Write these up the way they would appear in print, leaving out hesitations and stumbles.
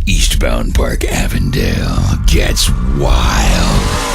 Eastbound Park Avondale gets wild.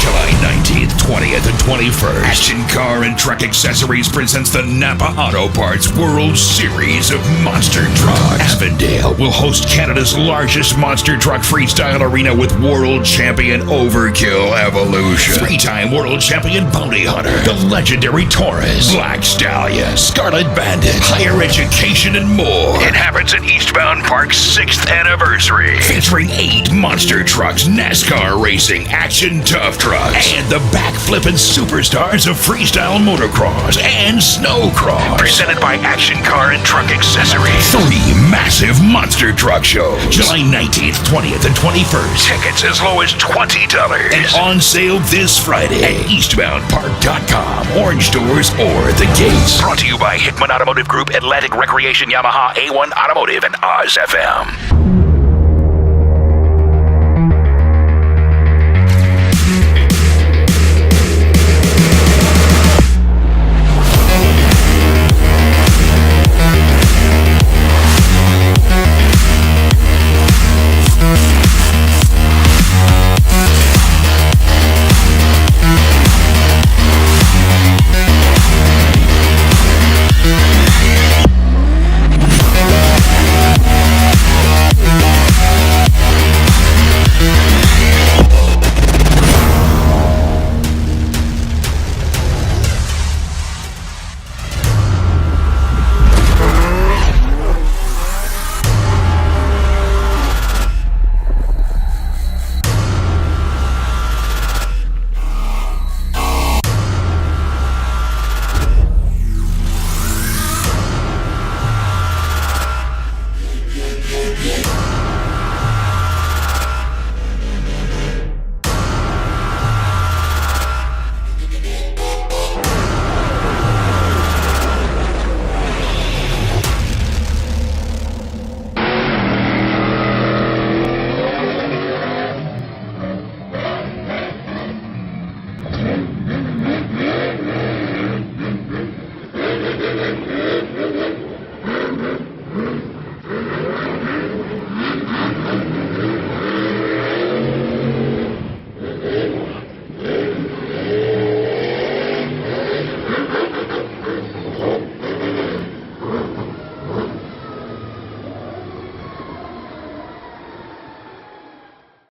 July 19th, 20th, and 21st, Action Car and Truck Accessories presents the Napa Auto Parts World Series of Monster Trucks. Avondale will host Canada's largest monster truck freestyle arena with world champion Overkill Evolution, three-time world champion Bounty Hunter, the legendary Taurus, Black Stallion, Scarlett Bandit, higher education, and more. It happens at Eastbound Park's 6th anniversary, featuring 8 monster trucks, NASCAR racing, Action Tuff Trucks, and the backflipping superstars of Freestyle Motocross and Snowcross. Presented by Action Car and Truck Accessories. 3 massive monster truck shows. July 19th, 20th, and 21st. Tickets as low as $20. And on sale this Friday at eastboundpark.com, orange doors, or the gates. Brought to you by Hickman Automotive Group, Atlantic Recreation, Yamaha, A1 Automotive, and Oz FM.